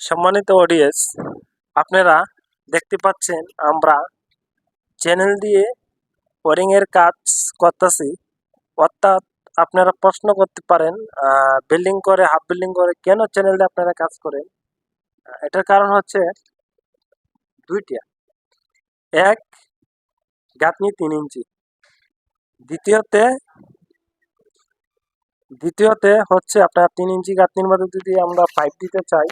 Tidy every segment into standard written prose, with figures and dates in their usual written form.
সম্মানিত অডিয়েন্স, আপনারা দেখতে পাচ্ছেন আমরা চ্যানেল দিয়ে ওয়ারিং এর কাজ করতেছি। অর্থাৎ আপনারা প্রশ্ন করতে পারেন বিল্ডিং করে হাফ বিল্ডিং করে কেন চ্যানেল দিয়ে আপনারা কাজ করেন। এটার কারণ হচ্ছে দুইটা। এক, গাঁথনি 3 ইঞ্চি। দ্বিতীয়তে হচ্ছে আপনার 3 ইঞ্চি গাঁথনির মধ্যে যদি আমরা পাইপ দিতে চাই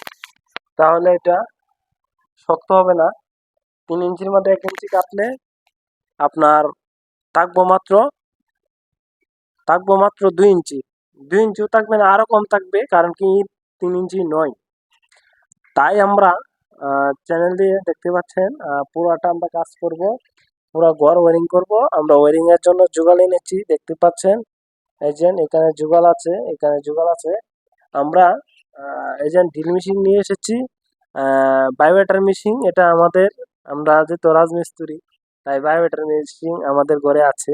তাহলে এটা শক্ত হবে না। 3 ইঞ্চির মধ্যে 1 ইঞ্চি কাটলে আপনার থাকবো মাত্র 2 ইঞ্চি। 2 ইঞ্চিও থাকবে না, আরো কম থাকবে, কারণ কি 3 ইঞ্চি নয়। তাই আমরা চ্যানেল দিয়ে দেখতে পাচ্ছেন পুরাটা আমরা কাজ করব, পুরো ঘর ওয়ারিং করব। আমরা ওয়ারিং এর জন্য জুগাল এনেছি, দেখতে পাচ্ছেন এখানে জুগাল আছে। আমরা এজেন্ট ড্রিল মেশিন নিয়ে এসেছি, বায়োমেটার মেশিন। এটা আমরা যেহেতু রাজমিস্ত্রি তাই বায়োমেটার মেশিন আমাদের ঘরে আছে,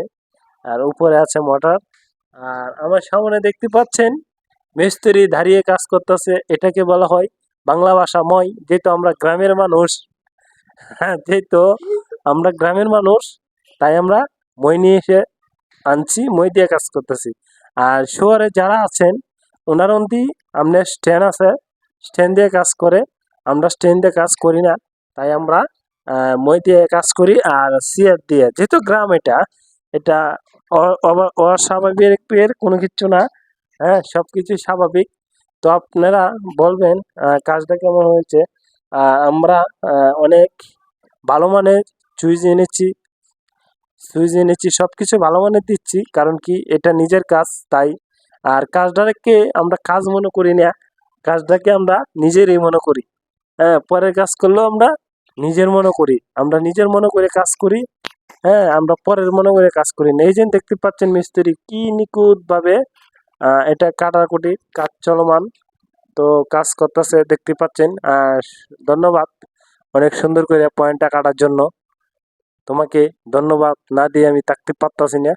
আর উপরে আছে মোটর। আর আমার সামনে দেখতে পাচ্ছেন মিস্ত্রি দাঁড়িয়ে কাজ করতেছে, এটাকে বলা হয় বাংলা ভাষা মই। যেহেতু আমরা গ্রামের মানুষ, তাই আমরা মই নিয়ে এসে আনছি, মই দিয়ে কাজ করতেছি। আর শহরে যারা আছেন ওনার অন্তি আপনার স্ট্যান্ড আছে, স্ট্যান্ড দিয়ে কাজ করে। আমরা স্ট্যান্ড দিয়ে কাজ করি না, তাই আমরা মই দিয়ে কাজ করি। আর সিয়ার দিয়ে, যেহেতু গ্রাম এটা অস্বাভাবিকের কোনো কিছু না, সবকিছু স্বাভাবিক। তো আপনারা বলবেন কাজটা কেমন হয়েছে। আমরা অনেক ভালো মানের সুইচ এনেছি, সবকিছু ভালো মানের দিচ্ছি, কারণ কি এটা নিজের কাজ তাই। আর কাজটাকে আমরা কাজ মনে করি না, কাজটাকে আমরা নিজেরই মনে করি। পরের কাজ করলেও আমরা নিজের মনে করি, আমরা নিজের মনে করে কাজ করি। আমরা পরের মনে করে কাজ করি না। এই যে দেখতে পাচ্ছেন মিস্ত্রি কি নিখুঁত ভাবে এটা কাটাকুটি কাজ চলমান, তো কাজ করতেছে, দেখতে পাচ্ছেন। ধন্যবাদ অনেক সুন্দর করে পয়েন্টটা কাটার জন্য। তোমাকে ধন্যবাদ না দিয়ে আমি থাকতে পারতাছি না।